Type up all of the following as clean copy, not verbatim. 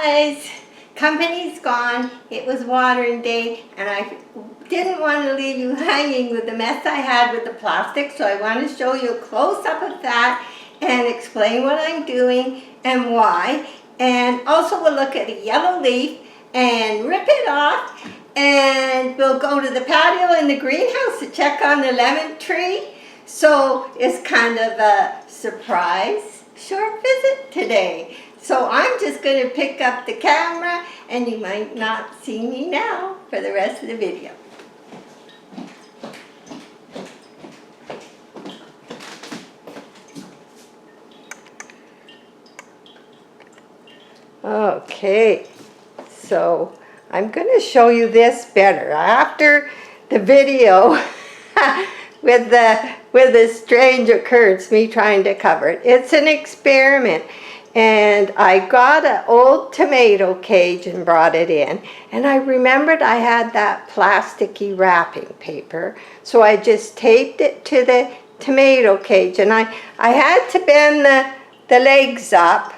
guys, company's gone. It was watering day and I didn't want to leave you hanging with the mess I had with the plastic, so I want to show you a close-up of that and explain what I'm doing and why. And also we'll look at a yellow leaf and rip it off, and we'll go to the patio in the greenhouse to check on the lemon tree. So it's kind of a surprise short visit today. So I'm just going to pick up the camera and you might not see me now for the rest of the video. Okay, so I'm going to show you this better after the video with the strange occurrence, me trying to cover it. It's an experiment, and I got an old tomato cage and brought it in, and I remembered I had that plasticky wrapping paper, so I just taped it to the tomato cage, and I had to bend the legs up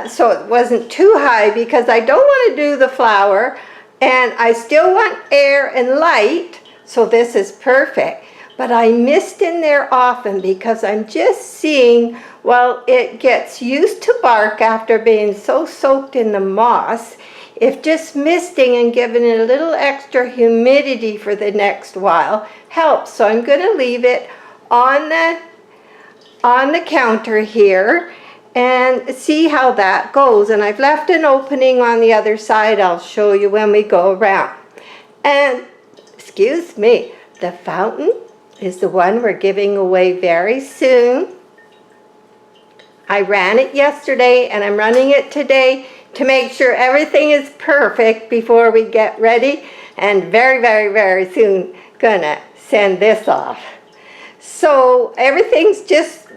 so it wasn't too high, because I don't want to do the flower and I still want air and light, so this is perfect. But I mist in there often because I'm just seeing, well, it gets used to bark after being so soaked in the moss, if just misting and giving it a little extra humidity for the next while helps. So I'm going to leave it on the counter here and see how that goes. And I've left an opening on the other side. I'll show you when we go around. And excuse me, the fountain is the one we're giving away very soon. I ran it yesterday and I'm running it today to make sure everything is perfect before we get ready, and very, very, very soon gonna send this off. So everything's just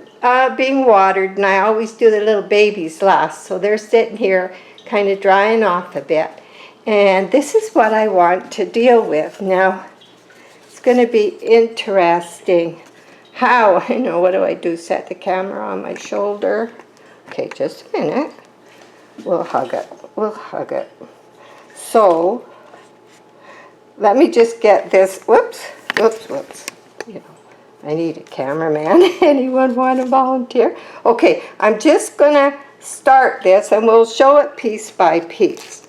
being watered, and I always do the little babies last, so they're sitting here kind of drying off a bit. And this is what I want to deal with now. It's going to be interesting how, what do I do? Set the camera on my shoulder. Okay, just a minute. We'll hug it. So, let me just get this, whoops. I need a cameraman. Anyone want to volunteer? Okay, I'm just going to start this and we'll show it piece by piece.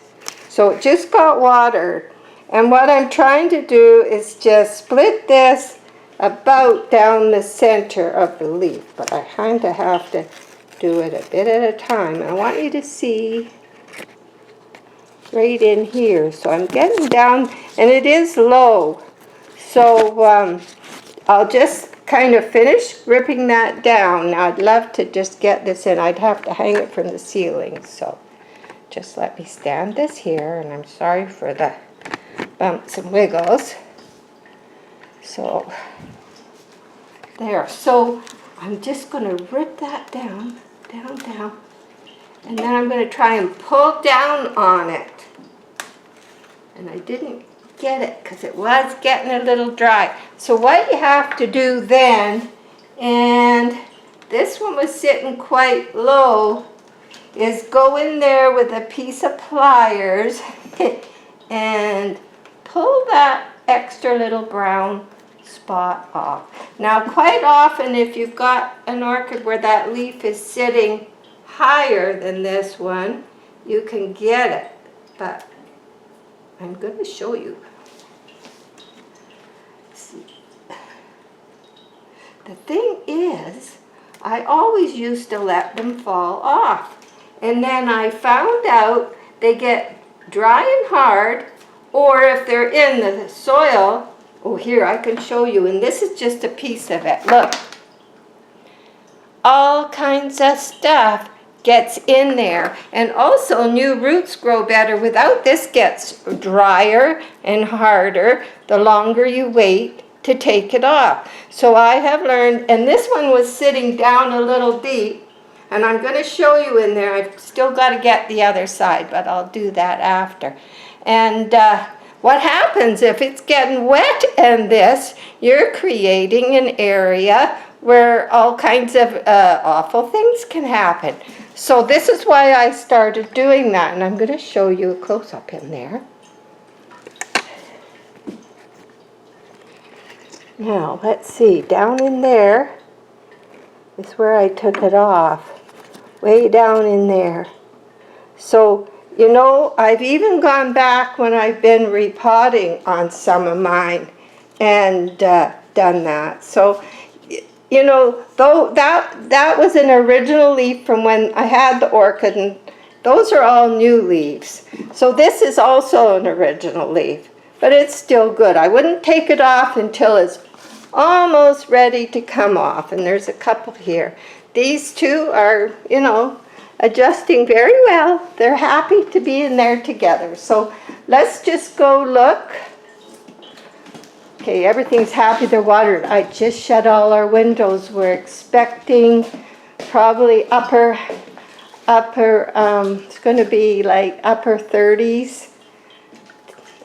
So it just got watered. And what I'm trying to do is just split this about down the center of the leaf. But I kind of have to do it a bit at a time. I want you to see right in here. So I'm getting down, and it is low. So I'll just kind of finish ripping that down. Now I'd love to just get this in. I'd have to hang it from the ceiling. So just let me stand this here, and I'm sorry for the bumps and wiggles. So there. So I'm just going to rip that down, and then I'm going to try and pull down on it. And I didn't get it because it was getting a little dry. So what you have to do then, and this one was sitting quite low, is go in there with a piece of pliers and pull that extra little brown spot off. Now quite often if you've got an orchid where that leaf is sitting higher than this one, you can get it, but I'm going to show you. See. The thing is, I always used to let them fall off. And then I found out they get dry and hard, or if they're in the soil, oh here, I can show you, and this is just a piece of it. Look, all kinds of stuff gets in there, and also new roots grow better without this. Gets drier and harder the longer you wait to take it off. So I have learned, and this one was sitting down a little deep, and I'm going to show you in there. I've still got to get the other side, but I'll do that after. And what happens if it's getting wet in this, you're creating an area where all kinds of awful things can happen. So this is why I started doing that, and I'm going to show you a close-up in there. Now, let's see, down in there is where I took it off, way down in there. So, you know, I've even gone back when I've been repotting on some of mine and done that. So, you know, though that was an original leaf from when I had the orchid, and those are all new leaves. So this is also an original leaf, but it's still good. I wouldn't take it off until it's almost ready to come off, and there's a couple here. These two are, you know, adjusting very well. They're happy to be in there together. So let's just go look. Okay, everything's happy, they're watered. I just shut all our windows. We're expecting probably it's going to be like upper 30s.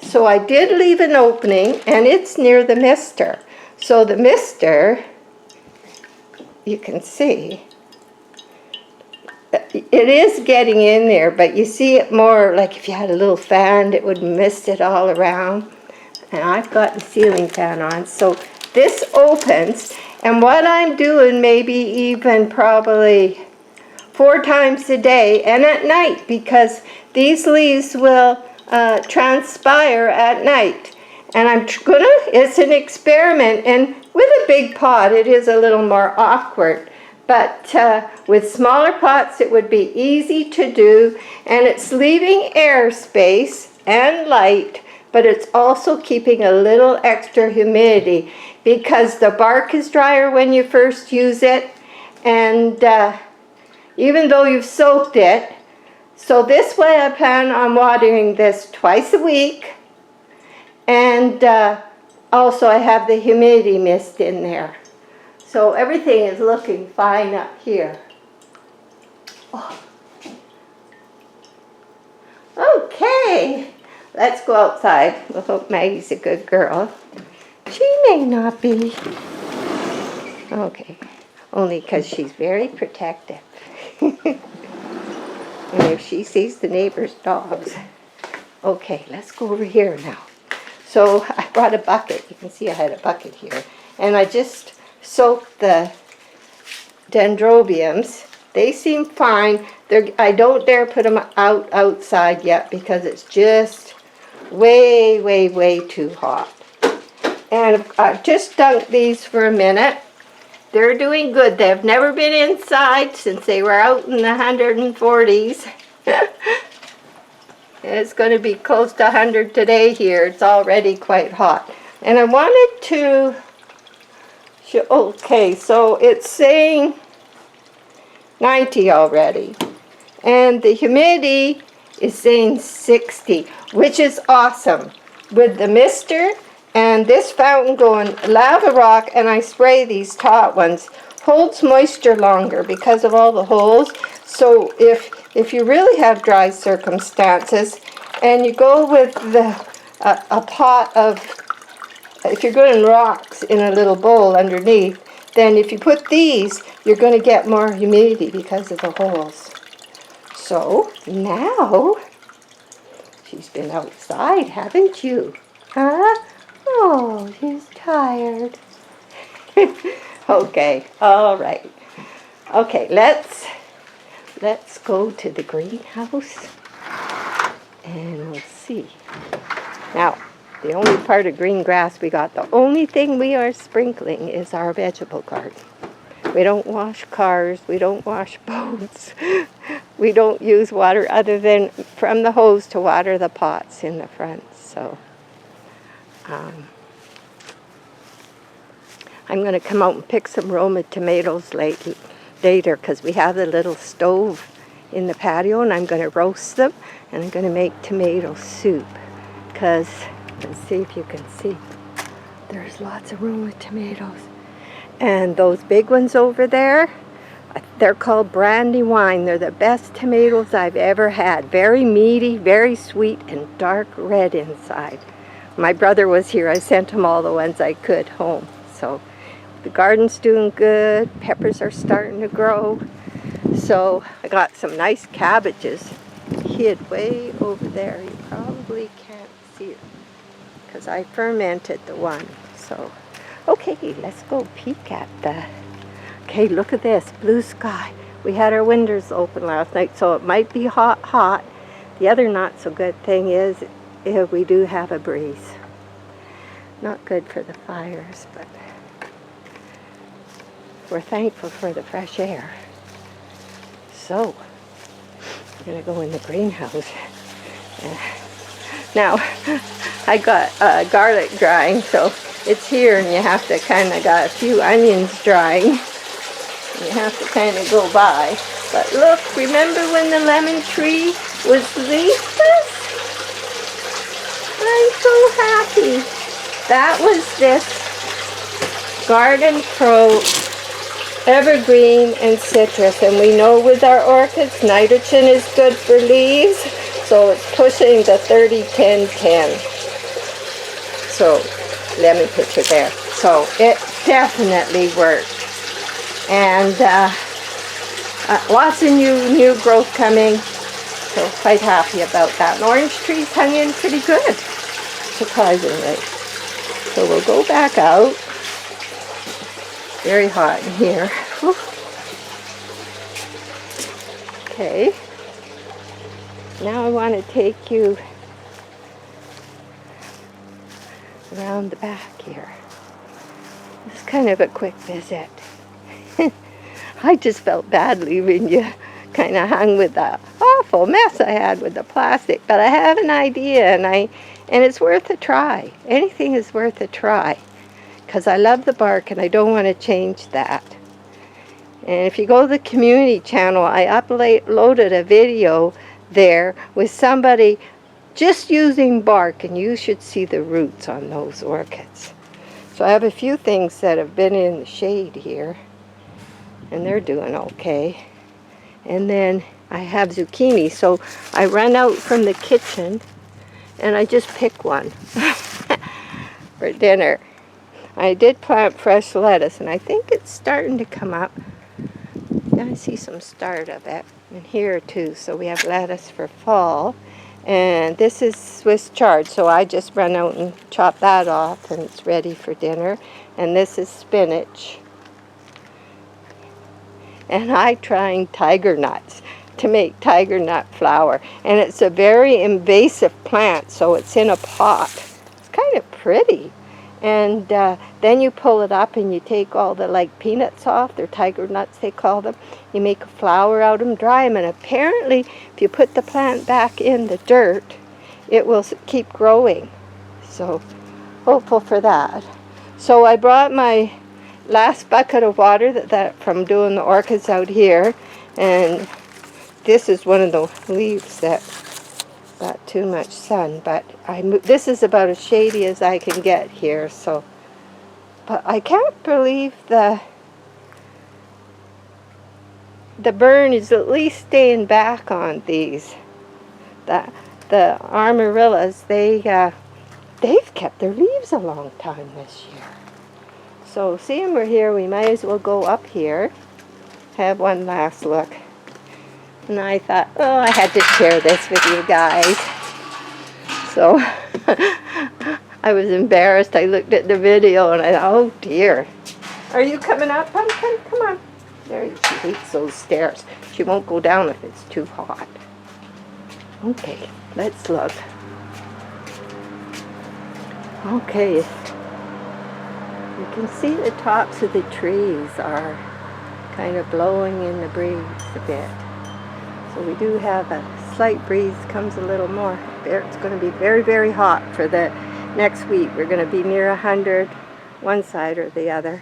So I did leave an opening, and it's near the mister. So the mister, you can see, it is getting in there, but you see it more like if you had a little fan, it would mist it all around. And I've got the ceiling fan on, so this opens, and what I'm doing maybe even probably 4 times a day and at night, because these leaves will transpire at night. And it's an experiment, and with a big pot it is a little more awkward, but with smaller pots it would be easy to do, and it's leaving air space and light, but it's also keeping a little extra humidity because the bark is drier when you first use it, and even though you've soaked it. So this way I plan on watering this twice a week, and also I have the humidity mist in there. So everything is looking fine up here. Oh. Okay. Let's go outside. We'll hope Maggie's a good girl. She may not be. Okay. Only because she's very protective. And if she sees the neighbor's dogs. Okay, let's go over here now. So I brought a bucket. You can see I had a bucket here. And I just soaked the dendrobiums. They seem fine. I don't dare put them outside yet because it's just way too hot. And I've just dunked these for a minute. They're doing good. They've never been inside since they were out in the 140s. It's going to be close to 100 today here. It's already quite hot. And I wanted to show, okay, so it's saying 90 already. And the humidity is saying 60, which is awesome. With the mister and this fountain going lava rock, and I spray these top ones, holds moisture longer because of all the holes. So if you really have dry circumstances and you go with a pot of, if you're growing rocks in a little bowl underneath, then if you put these, you're going to get more humidity because of the holes. So now, she's been outside, haven't you? Huh? Oh, she's tired. Okay, all right. Okay, let's go to the greenhouse and we'll see. Now, the only part of green grass we got, the only thing we are sprinkling is our vegetable garden. We don't wash cars, we don't wash boats. We don't use water other than from the hose to water the pots in the front. So I'm going to come out and pick some Roma tomatoes later because we have the little stove in the patio, and I'm going to roast them and I'm going to make tomato soup because, let's see if you can see, there's lots of Roma tomatoes. And those big ones over there, they're called Brandywine. They're the best tomatoes I've ever had. Very meaty, very sweet, and dark red inside. My brother was here. I sent him all the ones I could home. So The garden's doing good. Peppers are starting to grow. So I got some nice cabbages hid way over there. You probably can't see it because I fermented the one. So, okay, let's go peek at the... Okay, look at this, blue sky. We had our windows open last night, so it might be hot. The other not so good thing is we do have a breeze. Not good for the fires, but we're thankful for the fresh air. So, I'm going to go in the greenhouse. Now, I got garlic drying, so it's here, and you have to kind of got a few onions drying. You have to kind of go by. But look, remember when the lemon tree was leafless? I'm so happy. That was this Garden Pro evergreen and citrus, and we know with our orchids nitrogen is good for leaves, so it's pushing the 30-10-10. So lemon pitcher there. So it definitely worked, and lots of new growth coming, so quite happy about that. And orange trees hung in pretty good, surprisingly. So we'll go back out. Very hot in here. Whew. Okay. Now I want to take you around the back here. This is kind of a quick visit. I just felt bad leaving you kind of hung with the awful mess I had with the plastic, but I have an idea, and it's worth a try. Anything is worth a try, because I love the bark and I don't want to change that. And if you go to the community channel, I uploaded a video there with somebody just using bark, and you should see the roots on those orchids. So I have a few things that have been in the shade here, and they're doing okay. And then I have zucchini, so I run out from the kitchen and I just pick one for dinner. I did plant fresh lettuce, and I think it's starting to come up. Yeah, I see some start of it in here too. So we have lettuce for fall, and this is Swiss chard, so I just run out and chop that off, and it's ready for dinner. And this is spinach, and I'm trying tiger nuts to make tiger nut flour, and it's a very invasive plant, so it's in a pot. It's kind of pretty. And then you pull it up and you take all the peanuts off. They're tiger nuts, they call them. You make a flour out of them, dry them, and apparently if you put the plant back in the dirt, it will keep growing. So hopeful for that. So I brought my last bucket of water that from doing the orchids out here, and this is one of the leaves that got too much sun, but this is about as shady as I can get here. So, but I can't believe the burn is at least staying back on these. The amaryllis, they've kept their leaves a long time this year. So seeing we're here, we might as well go up here, have one last look. And I thought, oh, I had to share this with you guys. So I was embarrassed. I looked at the video and I thought, oh dear. Are you coming up, Pumpkin? Come on. There, she hates those stairs. She won't go down if it's too hot. Okay, let's look. Okay. You can see the tops of the trees are kind of blowing in the breeze a bit. So we do have a slight breeze, comes a little more. It's going to be very, very hot for the next week. We're going to be near 100, one side or the other.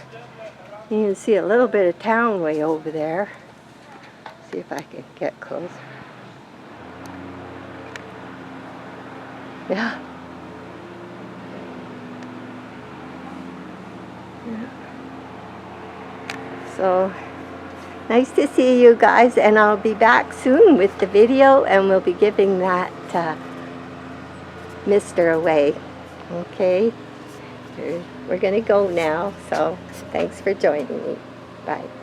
You can see a little bit of town way over there. See if I can get close. Yeah. So nice to see you guys, and I'll be back soon with the video, and we'll be giving that mister away. Okay, we're going to go now. So thanks for joining me. Bye.